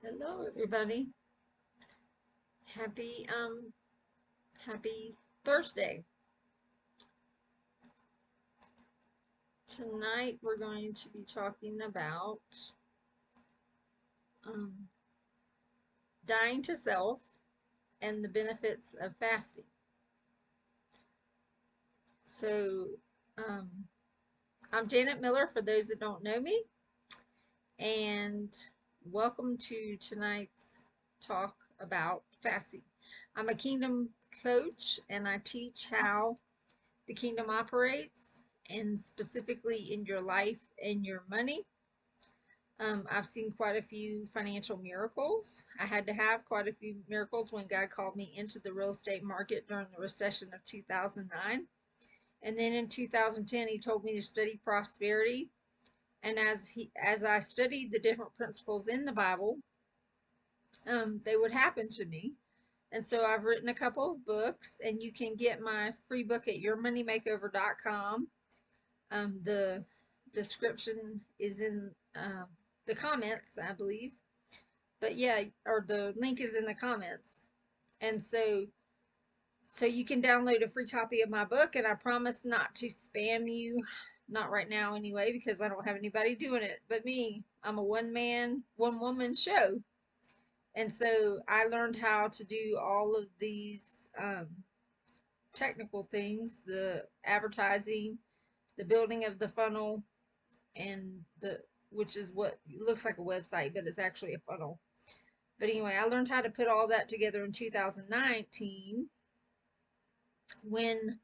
Hello, everybody. Happy happy Thursday. Tonight we're going to be talking about um, dying to self and the benefits of fasting. So, um, I'm Janet Miller for those that don't know me, and welcome to tonight's talk about fasting. I'm a kingdom coach, and I teach how the kingdom operates, and specifically in your life and your money. I've seen quite a few financial miracles. I had to have quite a few miracles when God called me into the real estate market during the recession of 2009. And then in 2010, He told me to study prosperity. And as I studied the different principles in the Bible, they would happen to me. And so I've written a couple of books, and you can get my free book at yourmoneymakeover.com. The description is in the comments, I believe. But yeah, or the link is in the comments. And so you can download a free copy of my book, and I promise not to spam you, not right now anyway, because I don't have anybody doing it but me. I'm a one man, one woman show. And so I learned how to do all of these technical things, the advertising, the building of the funnel, and the which is what looks like a website, but it's actually a funnel. But anyway, I learned how to put all that together in 2019 when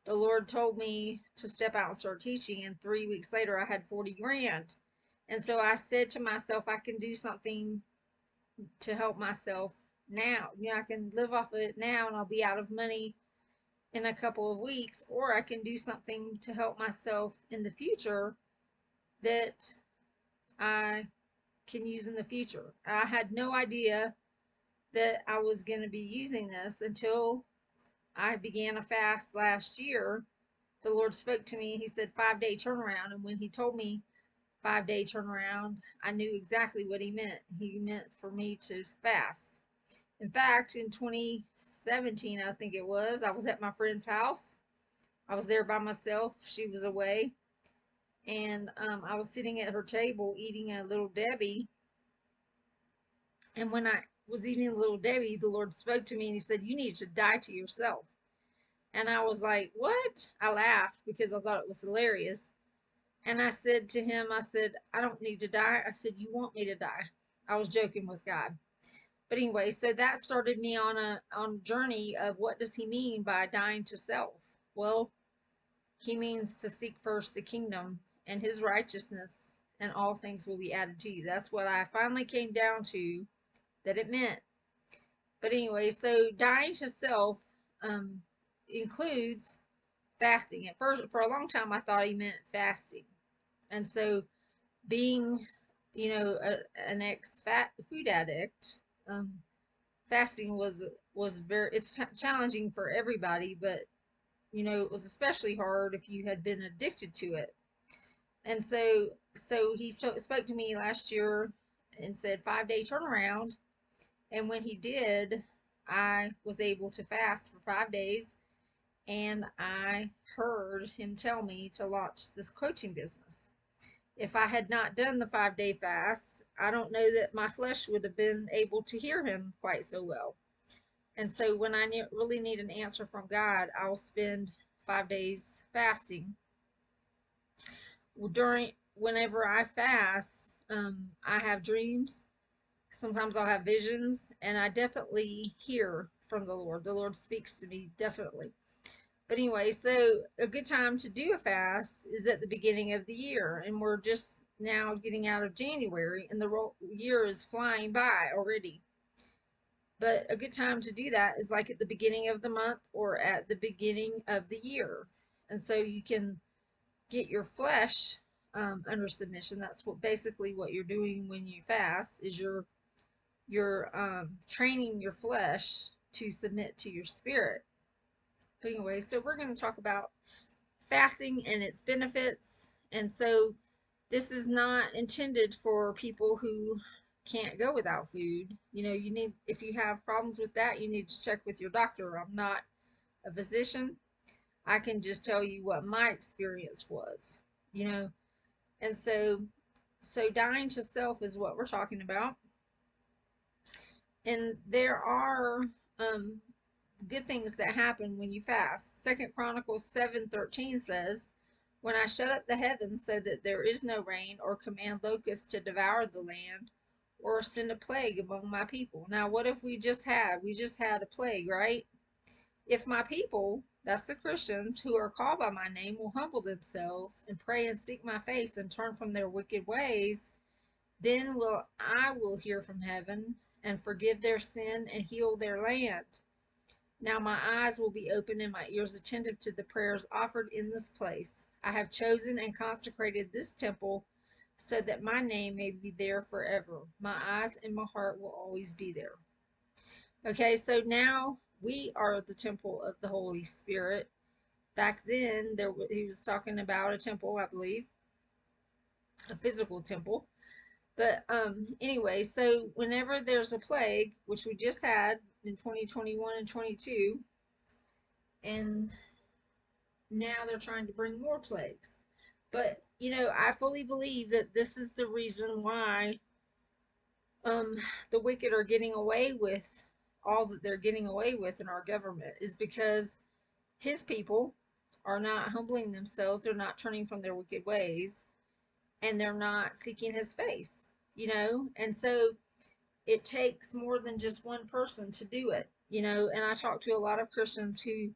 the Lord told me to step out and start teaching. And 3 weeks later, I had 40 grand. And so I said to myself, I can do something to help myself now. I can live off of it now and I'll be out of money in a couple of weeks, or I can do something to help myself in the future that I can use in the future. I had no idea that I was going to be using this until I began a fast last year. The Lord spoke to me. He said 5 day turnaround. And when He told me 5 day turnaround, I knew exactly what He meant. He meant for me to fast. In fact, in 2017, I think it was, I was at my friend's house. I was there by myself. She was away. And I was sitting at her table eating a Little Debbie. And when I was eating a Little Debbie, the Lord spoke to me and He said, "You need to die to yourself." And I was like, "What?" I laughed because I thought it was hilarious. And I said to Him, I said, "I don't need to die." I said, "You want me to die?" I was joking with God. But anyway, so that started me on a journey of what does He mean by dying to self? Well, He means to seek first the kingdom and His righteousness, and all things will be added to you. That's what I finally came down to that it meant. But anyway, so dying to self um, includes fasting. At first, for a long time, I thought He meant fasting. And so, being, an ex-fat food addict, um, fasting was very it's challenging for everybody, but it was especially hard if you had been addicted to it. And so He spoke to me last year and said 5 day turnaround. And when He did, I was able to fast for 5 days, and I heard Him tell me to launch this coaching business. If I had not done the 5 day fast, I don't know that my flesh would have been able to hear Him quite so well. And so when I really need an answer from God, I'll spend 5 days fasting. Whenever I fast, I have dreams. Sometimes I'll have visions, and I definitely hear from the Lord. The Lord speaks to me definitely. But anyway, so a good time to do a fast is at the beginning of the year, and we're just now getting out of January, and the year is flying by already. But a good time to do that is like at the beginning of the month or at the beginning of the year. And so you can get your flesh under submission. That's basically what you're doing when you fast is you're training your flesh to submit to your spirit. But anyway, so we're going to talk about fasting and its benefits. And so this is not intended for people who can't go without food. You need, if you have problems with that, you need to check with your doctor. I'm not a physician. I can just tell you what my experience was, you know. And so dying to self is what we're talking about. And there are um good things that happen when you fast. Second Chronicles 7:13 says, "When I shut up the heavens so that there is no rain, or command locusts to devour the land, or send a plague among my people." Now, what if we just had? We just had a plague, right? "If my people," that's the Christians, "who are called by my name, will humble themselves and pray and seek my face and turn from their wicked ways, then will hear from heaven and forgive their sin and heal their land. Now my eyes will be open and my ears attentive to the prayers offered in this place. I have chosen and consecrated this temple so that my name may be there forever. My eyes and my heart will always be there." Okay, so now we are the temple of the Holy Spirit. Back then, he was talking about a temple, I believe, a physical temple. But anyway, so whenever there's a plague, which we just had in 2021 and 22, and now they're trying to bring more plagues. But I fully believe that this is the reason why um, the wicked are getting away with all that they're getting away with in our government, is because his people are not humbling themselves, they're not turning from their wicked ways, and they're not seeking his face. And so it takes more than just one person to do it. And I talk to a lot of Christians who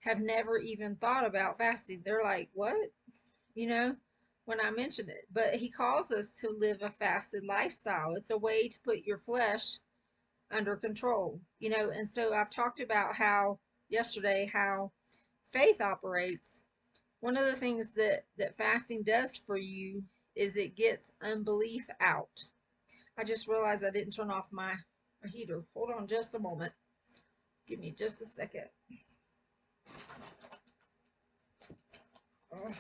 have never even thought about fasting. They're like, "What?" you know, when I mention it. But he calls us to live a fasted lifestyle. It's a way to put your flesh under control. And so I've talked about how yesterday how faith operates. One of the things that fasting does for you is it gets unbelief out. I just realized I didn't turn off my heater. Hold on just a moment. Give me just a second. Oh,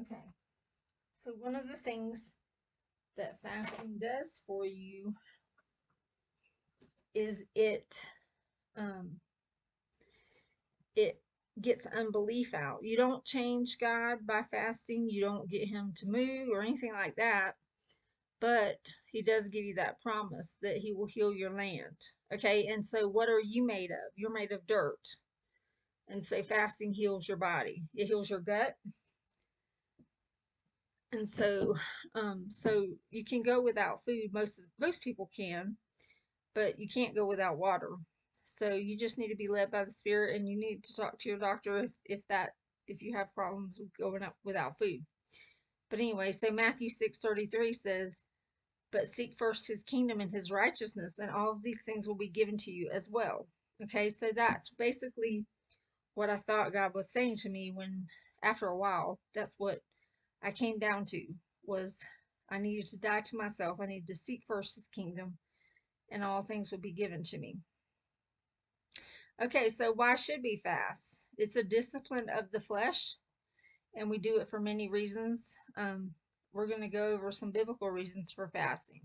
okay. So one of the things that fasting does for you is um, it gets unbelief out. You don't change God by fasting. You don't get him to move or anything like that. But he does give you that promise that he will heal your land. Okay. And so what are you made of? You're made of dirt. And so fasting heals your body. It heals your gut. And so you can go without food. Most people can, but you can't go without water. So you just need to be led by the Spirit, and you need to talk to your doctor if you have problems with going up without food. But anyway, so Matthew 6:33 says, "But seek first his kingdom and his righteousness, and all of these things will be given to you as well." Okay, so that's basically what I thought God was saying to me when, after a while, that's what I came down to, was I needed to die to myself. I needed to seek first his kingdom, and all things will be given to me. Okay, so why should we fast? It's a discipline of the flesh, and we do it for many reasons. We're going to go over some biblical reasons for fasting.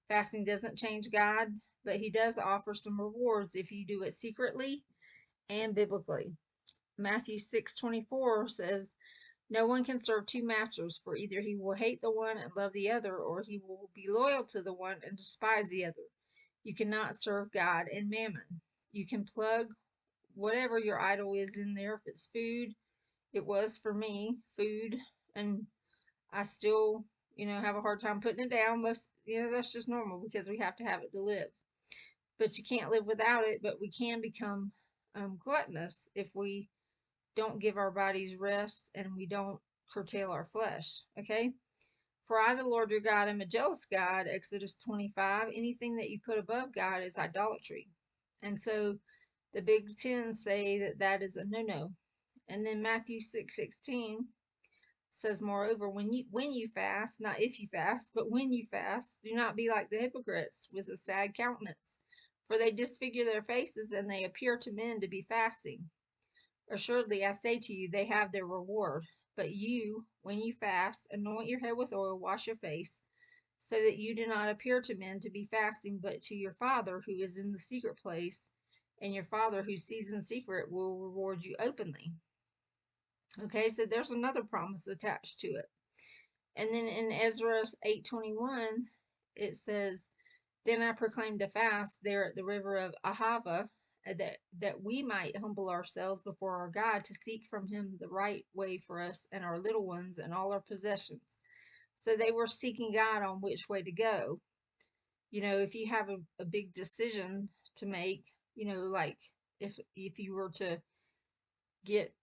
Fasting doesn't change God, but he does offer some rewards if you do it secretly and biblically. Matthew 6:24 says, "No one can serve two masters, for either he will hate the one and love the other, or he will be loyal to the one and despise the other. You cannot serve God and mammon." You can plug whatever your idol is in there. If it's food, it was for me food, and I still have a hard time putting it down. That's just normal because we have to have it to live, but you can't live without it. But we can become gluttonous if we don't give our bodies rest and we don't curtail our flesh. Okay, "For I, the Lord your God, am a jealous God," Exodus 25. Anything that you put above God is idolatry. And so the Big Ten say that is a no-no. And then Matthew 6:16 says, "Moreover, when you fast, not if you fast, but when you fast, do not be like the hypocrites with a sad countenance, For they disfigure their faces, and they appear to men to be fasting. Assuredly, I say to you, they have their reward. But you, when you fast, anoint your head with oil, wash your face, so that you do not appear to men to be fasting, but to your Father who is in the secret place, and your Father who sees in secret will reward you openly. Okay, so there's another promise attached to it. And then in Ezra 8:21, it says, "Then I proclaimed a fast there at the river of Ahava, that we might humble ourselves before our God to seek from him the right way for us and our little ones and all our possessions." So they were seeking God on which way to go. If you have a big decision to make, like if you were to get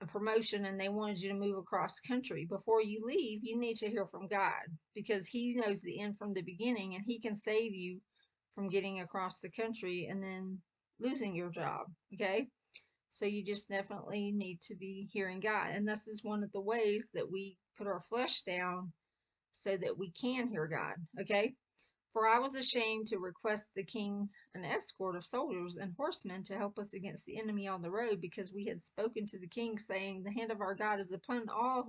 a promotion and they wanted you to move across country, before you leave, you need to hear from God, because he knows the end from the beginning, and he can save you from getting across the country and then losing your job. Okay, so you just definitely need to be hearing God, and this is one of the ways that we put our flesh down so that we can hear God. Okay, for I was ashamed to request the king an escort of soldiers and horsemen to help us against the enemy on the road, because we had spoken to the king, saying, "The hand of our God is upon all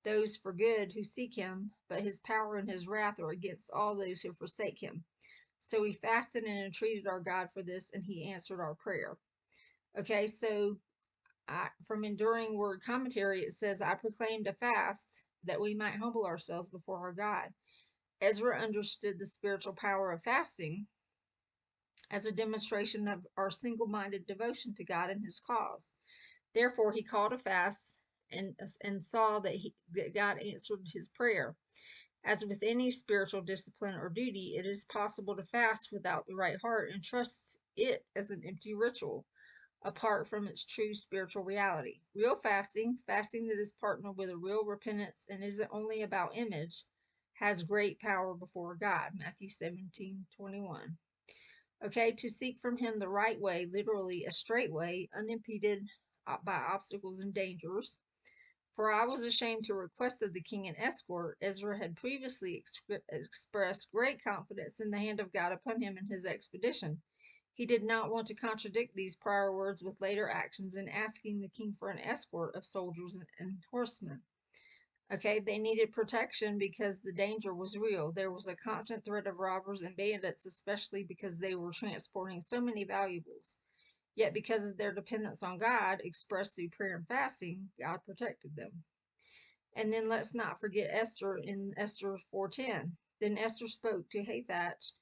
those for good who seek him, but his power and his wrath are against all those who forsake him." So we fasted and entreated our God for this, and he answered our prayer. Okay, so from Enduring Word Commentary, it says, "I proclaimed a fast that we might humble ourselves before our God." Ezra understood the spiritual power of fasting as a demonstration of our single-minded devotion to God and his cause. Therefore, he called a fast and saw that God answered his prayer. As with any spiritual discipline or duty, it is possible to fast without the right heart and trust it as an empty ritual, apart from its true spiritual reality. Real fasting, fasting that is partnered with a real repentance and isn't only about image, has great power before God. Matthew 17:21. Okay, to seek from him the right way, literally a straight way, unimpeded by obstacles and dangers. For I was ashamed to request of the king an escort. Ezra had previously expressed great confidence in the hand of God upon him in his expedition. He did not want to contradict these prior words with later actions in asking the king for an escort of soldiers and horsemen. Okay, they needed protection because the danger was real. There was a constant threat of robbers and bandits, especially because they were transporting so many valuables. Yet, because of their dependence on God, expressed through prayer and fasting, God protected them. And then let's not forget Esther in Esther 4:10. Then Esther spoke to Hathach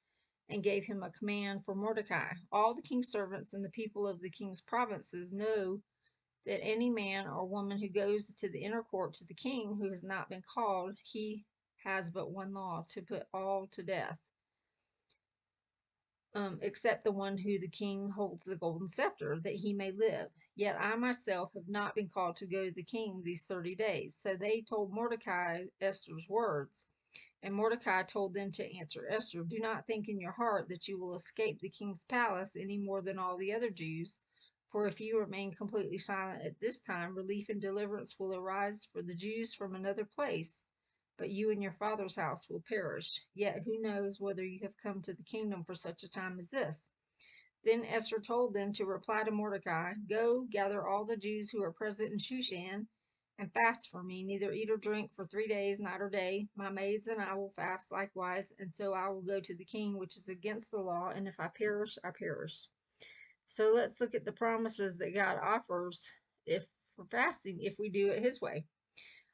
and gave him a command for Mordecai. All the king's servants and the people of the king's provinces know that any man or woman who goes to the inner court to the king who has not been called, he has but one law: to put all to death, except the one who the king holds the golden scepter, that he may live. Yet I myself have not been called to go to the king these 30 days. So they told Mordecai Esther's words. And Mordecai told them to answer Esther, "Do not think in your heart that you will escape the king's palace any more than all the other Jews. For if you remain completely silent at this time, relief and deliverance will arise for the Jews from another place, but you and your father's house will perish. Yet who knows whether you have come to the kingdom for such a time as this?" Then Esther told them to reply to Mordecai, "Go, gather all the Jews who are present in Shushan, and fast for me, neither eat or drink for 3 days, night or day. My maids and I will fast likewise, and so I will go to the king, which is against the law, and if I perish, I perish." So let's look at the promises that God offers if for fasting, if we do it his way.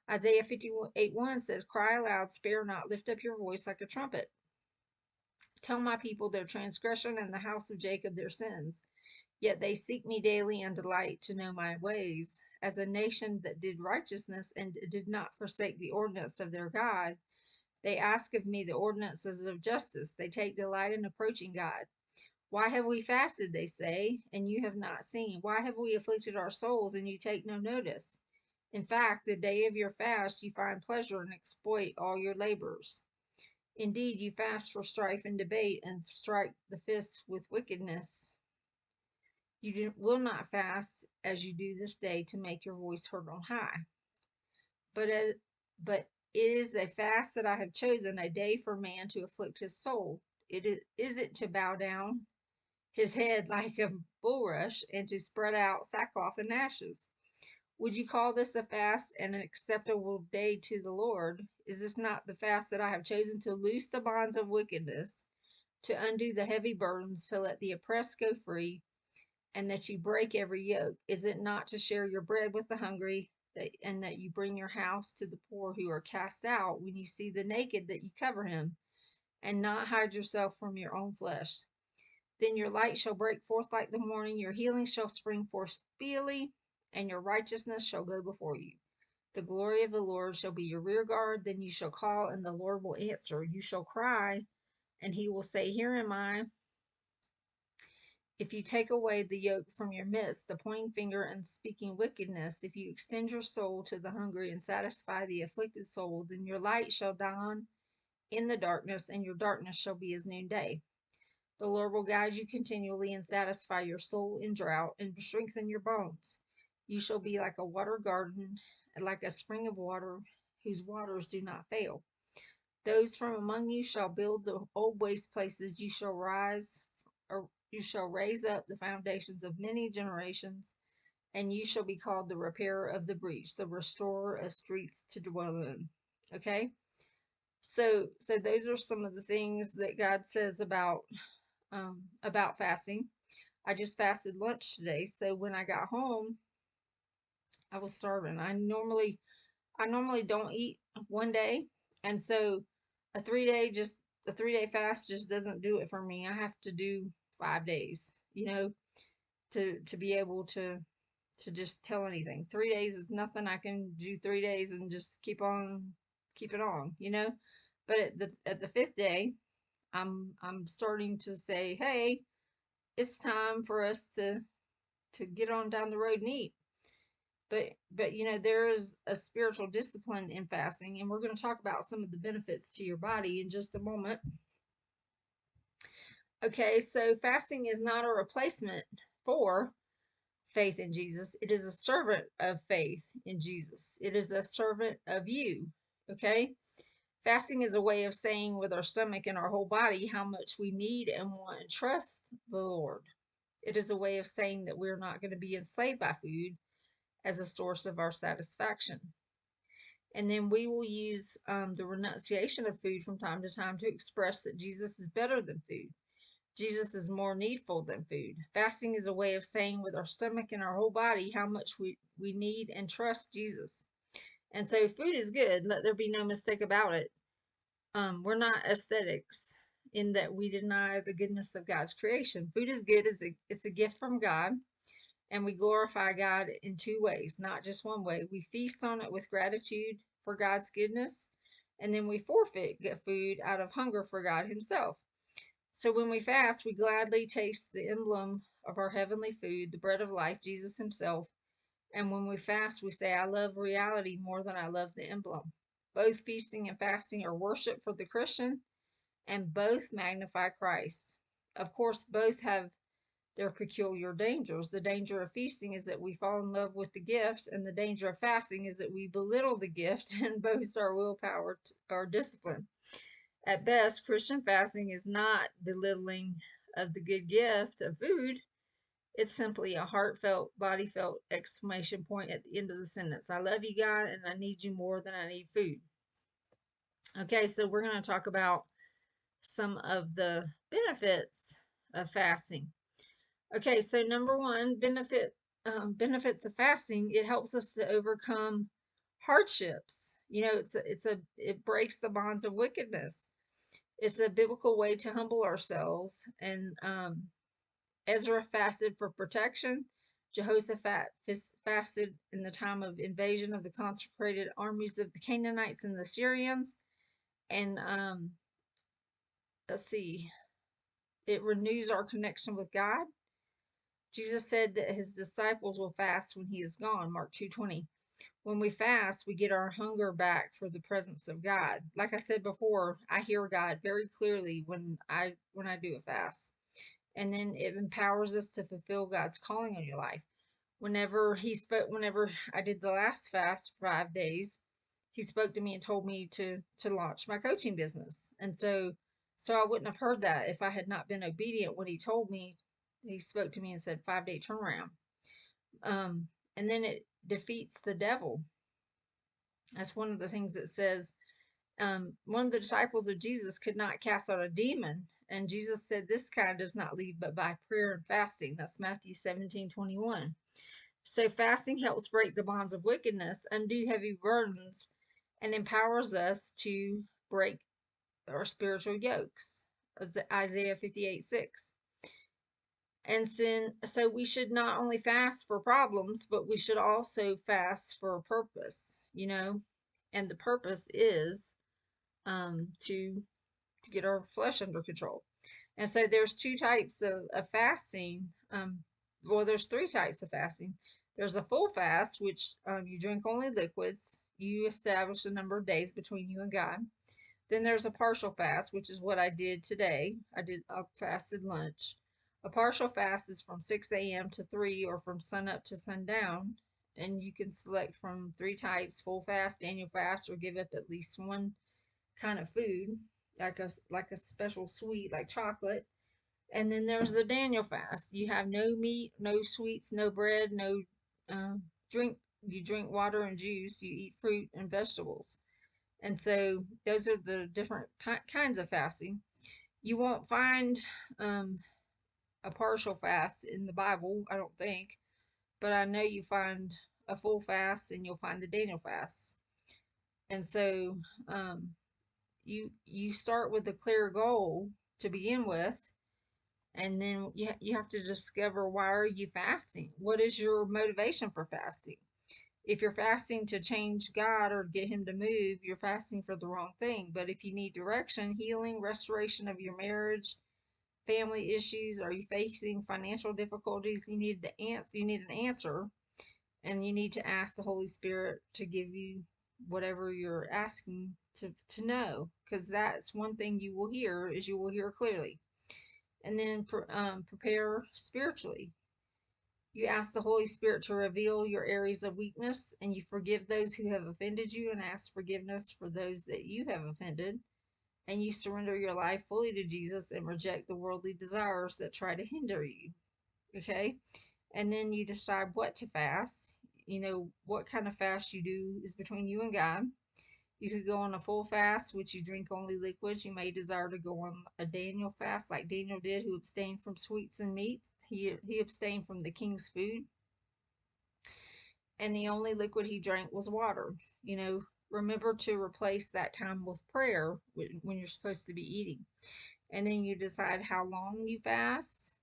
Isaiah 58:1 says, "Cry aloud, spare not, lift up your voice like a trumpet. Tell my people their transgression and the house of Jacob their sins. Yet they seek me daily and delight to know my ways. As a nation that did righteousness and did not forsake the ordinance of their God, they ask of me the ordinances of justice. They take delight in approaching God. Why have we fasted, they say, and you have not seen? Why have we afflicted our souls, and you take no notice? In fact, the day of your fast you find pleasure and exploit all your labors. Indeed, you fast for strife and debate, and strike the fists with wickedness. You will not fast as you do this day to make your voice heard on high. But, but it is a fast that I have chosen, a day for man to afflict his soul. Is it to bow down his head like a bulrush, and to spread out sackcloth and ashes. Would you call this a fast and an acceptable day to the Lord? Is this not the fast that I have chosen to loose the bonds of wickedness, to undo the heavy burdens, to let the oppressed go free, and that you break every yoke? Is it not to share your bread with the hungry, and that you bring your house to the poor who are cast out, when you see the naked that you cover him, and not hide yourself from your own flesh? Then your light shall break forth like the morning, your healing shall spring forth speedily, and your righteousness shall go before you. The glory of the Lord shall be your rear guard. Then you shall call, and the Lord will answer. You shall cry, and he will say, Here am I. If you take away the yoke from your midst, the pointing finger and speaking wickedness, if you extend your soul to the hungry and satisfy the afflicted soul, then your light shall dawn in the darkness, and your darkness shall be as noonday. The Lord will guide you continually and satisfy your soul in drought and strengthen your bones. You shall be like a water garden, like a spring of water whose waters do not fail. Those from among you shall build the old waste places. You shall raise up the foundations of many generations, and you shall be called the repairer of the breach, the restorer of streets to dwell in. Okay? So those are some of the things that God says about fasting. I just fasted lunch today, so when I got home, I was starving. I normally don't eat one day, and so a 3 day just a 3 day fast just doesn't do it for me. I have to do 5 days, to be able to just tell anything. 3 days is nothing. I can do 3 days and just keep it on. But at the fifth day, I'm starting to say, hey, it's time for us to get on down the road and eat. But there is a spiritual discipline in fasting, and we're going to talk about some of the benefits to your body in just a moment. Okay, so fasting is not a replacement for faith in Jesus. It is a servant of faith in Jesus. It is a servant of you. Okay? Fasting is a way of saying with our stomach and our whole body how much we need and want and trust the Lord. It is a way of saying that we're not going to be enslaved by food as a source of our satisfaction. And then we will use the renunciation of food from time to time to express that Jesus is better than food. Jesus is more needful than food. Fasting is a way of saying with our stomach and our whole body how much we need and trust Jesus. And so food is good. Let there be no mistake about it. We're not aesthetics in that we deny the goodness of God's creation. Food is good. It's a gift from God. And we glorify God in two ways, not just one way. We feast on it with gratitude for God's goodness, and then we forfeit get food out of hunger for God Himself. So when we fast, we gladly taste the emblem of our heavenly food, the bread of life, Jesus Himself. And when we fast, we say, I love reality more than I love the emblem. Both feasting and fasting are worship for the Christian, and both magnify Christ. Of course, both have their peculiar dangers. The danger of feasting is that we fall in love with the gift, and the danger of fasting is that we belittle the gift and boast our willpower or discipline. At best, Christian fasting is not belittling of the good gift of food. It's simply a heartfelt, body felt exclamation point at the end of the sentence. I love you, God, and I need you more than I need food. Okay, so we're going to talk about some of the benefits of fasting. Okay, so number one, benefits of fasting. It helps us to overcome hardships. It breaks the bonds of wickedness. It's a biblical way to humble ourselves. And Ezra fasted for protection. Jehoshaphat fasted in the time of invasion of the consecrated armies of the Canaanites and the Syrians. And let's see, it renews our connection with God. Jesus said that his disciples will fast when he is gone, Mark 2:20. When we fast, we get our hunger back for the presence of God. Like I said before, I hear God very clearly when I do a fast. And then it empowers us to fulfill God's calling on your life. Whenever I did the last fast, 5 days, he spoke to me and told me to launch my coaching business. And so I wouldn't have heard that if I had not been obedient when he told me He spoke to me and said 5-day turnaround. Um, and then it defeats the devil. That's one of the things it says. One of the disciples of Jesus could not cast out a demon. And Jesus said, this kind does not leave but by prayer and fasting. That's Matthew 17:21. So fasting helps break the bonds of wickedness, undo heavy burdens, and empowers us to break our spiritual yokes. Isaiah 58:6. And so we should not only fast for problems, but we should also fast for a purpose, and the purpose is to get our flesh under control. And so there's two types of fasting. Well, there's three types of fasting. There's a full fast, which you drink only liquids. You establish a number of days between you and God. Then there's a partial fast, which is what I did today. I fasted lunch. A partial fast is from 6 a.m. to 3 or from sun up to sundown. And you can select from three types: full fast, Daniel fast, or give up at least one kind of food, like a special sweet like chocolate. And then there's the Daniel fast. You have no meat, no sweets, no bread, no drink. You drink water and juice. You eat fruit and vegetables. And so those are the different kinds of fasting. You won't find um, a partial fast in the Bible, I don't think, but I know you find a full fast and you'll find the Daniel fast. And so um, you start with a clear goal to begin with, and then you have to discover, why are you fasting? What is your motivation for fasting? If you're fasting to change God or get him to move, you're fasting for the wrong thing. But if you need direction, healing, restoration of your marriage, family issues, are you facing financial difficulties, you need an answer, and you need to ask the Holy Spirit to give you whatever you're asking to know, because that's one thing you will hear, is you will hear clearly. And then prepare spiritually. You ask the Holy Spirit to reveal your areas of weakness, and you forgive those who have offended you and ask forgiveness for those that you have offended. And you surrender your life fully to Jesus and reject the worldly desires that try to hinder you. Okay? And then you decide what to fast. What kind of fast you do is between you and God. You could go on a full fast, which you drink only liquids. You may desire to go on a Daniel fast, like Daniel did, who abstained from sweets and meats. He abstained from the king's food, and the only liquid he drank was water. Remember to replace that time with prayer when you're supposed to be eating. And then you decide how long you fast.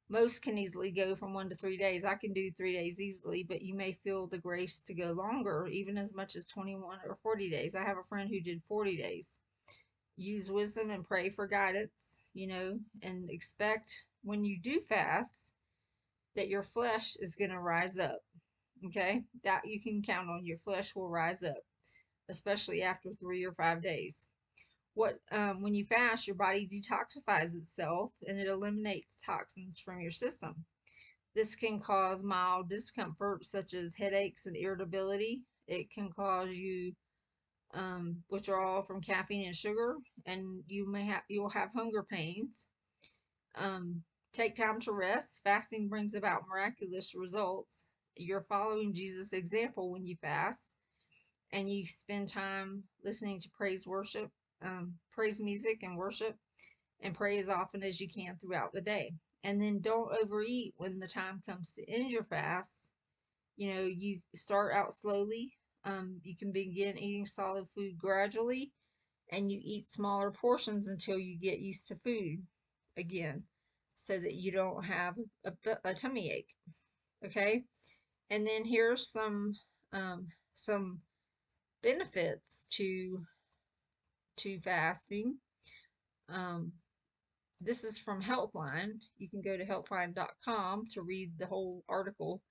Most can easily go from 1 to 3 days. I can do 3 days easily, but you may feel the grace to go longer, even as much as 21 or 40 days. I have a friend who did 40 days. Use wisdom and pray for guidance, and expect when you do fast that your flesh is going to rise up. Okay? That you can count on. Your flesh will rise up, especially after 3 or 5 days. When you fast, your body detoxifies itself and it eliminates toxins from your system. This can cause mild discomfort, such as headaches and irritability. It can cause you withdrawal from caffeine and sugar, and you'll have hunger pains. Take time to rest. Fasting brings about miraculous results. You're following Jesus' example when you fast, and you spend time listening to praise music and worship, and pray as often as you can throughout the day. And then don't overeat when the time comes to end your fast. You start out slowly. You can begin eating solid food gradually, and you eat smaller portions until you get used to food again, so that you don't have a tummy ache. Okay? And then here's some benefits to fasting. Um, this is from Healthline. You can go to healthline.com to read the whole article.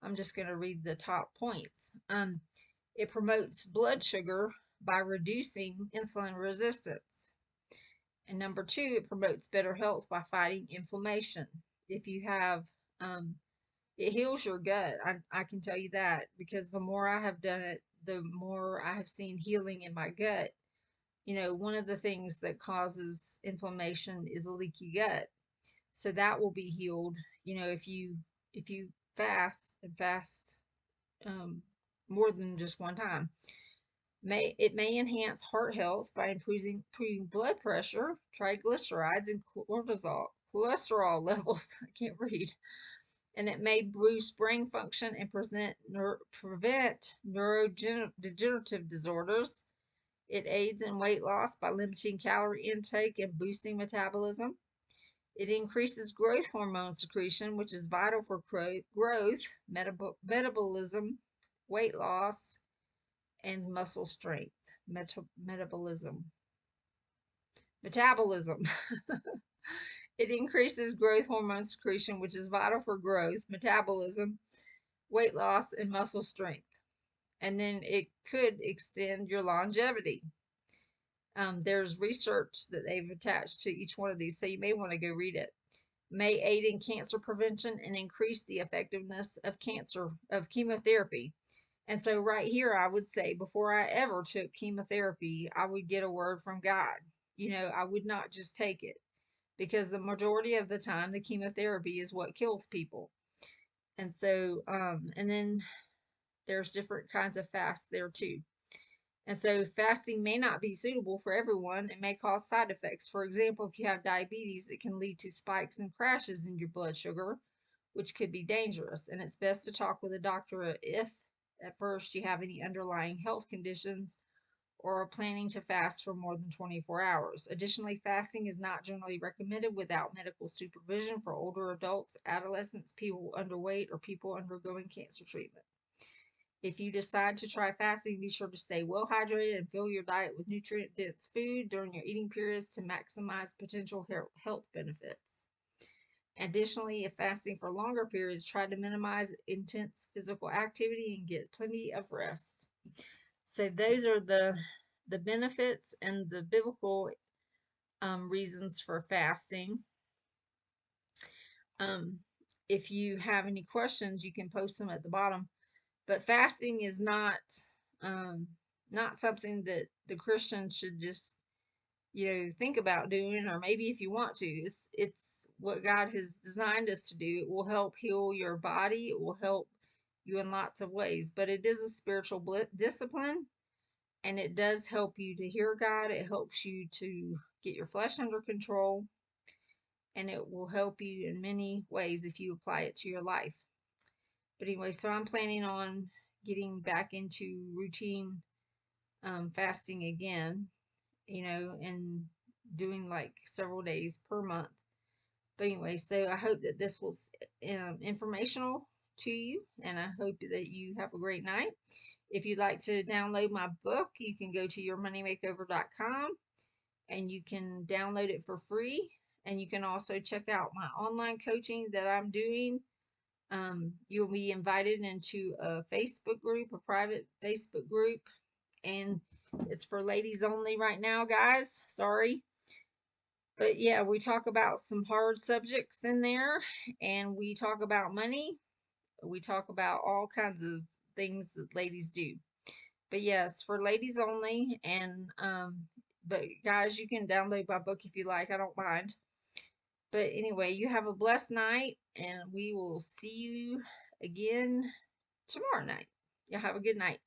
I'm just going to read the top points. It promotes blood sugar by reducing insulin resistance. And number 2, it promotes better health by fighting inflammation. If you have, it heals your gut. I can tell you that, because the more I have done it, the more I have seen healing in my gut. One of the things that causes inflammation is a leaky gut. So that will be healed, if you fast and fast um, more than just one time. It may enhance heart health by improving blood pressure, triglycerides, and cholesterol levels. I can't read. And it may boost brain function and prevent neurodegenerative disorders. It aids in weight loss by limiting calorie intake and boosting metabolism. It increases growth hormone secretion, which is vital for growth, metabolism, weight loss, and muscle strength. Metabolism. It increases growth hormone secretion, which is vital for growth, metabolism, weight loss, and muscle strength. And then it could extend your longevity. There's research that they've attached to each one of these, so you may want to go read it. May aid in cancer prevention and increase the effectiveness of chemotherapy. And so right here, I would say before I ever took chemotherapy, I would get a word from God. I would not just take it, because the majority of the time, the chemotherapy is what kills people. And so, and then there's different kinds of fasts there too. And so fasting may not be suitable for everyone. It may cause side effects. For example, if you have diabetes, it can lead to spikes and crashes in your blood sugar, which could be dangerous. And it's best to talk with a doctor if at first you have any underlying health conditions or are planning to fast for more than 24 hours. Additionally, fasting is not generally recommended without medical supervision for older adults, adolescents, people underweight, or people undergoing cancer treatment. If you decide to try fasting, be sure to stay well hydrated and fill your diet with nutrient dense food during your eating periods to maximize potential health benefits. Additionally, if fasting for longer periods, try to minimize intense physical activity and get plenty of rest. So those are the benefits and the biblical reasons for fasting. Um, if you have any questions, you can post them at the bottom. But fasting is um, not something that the Christians should just think about doing, or maybe if you want to. It's what God has designed us to do. It will help heal your body. It will help you in lots of ways. But it is a spiritual discipline, and it does help you to hear God. It helps you to get your flesh under control, and it will help you in many ways if you apply it to your life. But anyway, so I'm planning on getting back into routine fasting again, and doing like several days per month. But anyway, so I hope that this was informational to you, and I hope that you have a great night. If you'd like to download my book, you can go to yourmoneymakeover.com and you can download it for free. And you can also check out my online coaching that I'm doing. You'll be invited into a Facebook group, a private Facebook group, and it's for ladies only right now, guys. Sorry. But yeah, we talk about some hard subjects in there, and we talk about money. We talk about all kinds of things that ladies do. But yes, for ladies only. And but guys, you can download my book if you like. I don't mind. But anyway, you have a blessed night, and we will see you again tomorrow night. Y'all have a good night.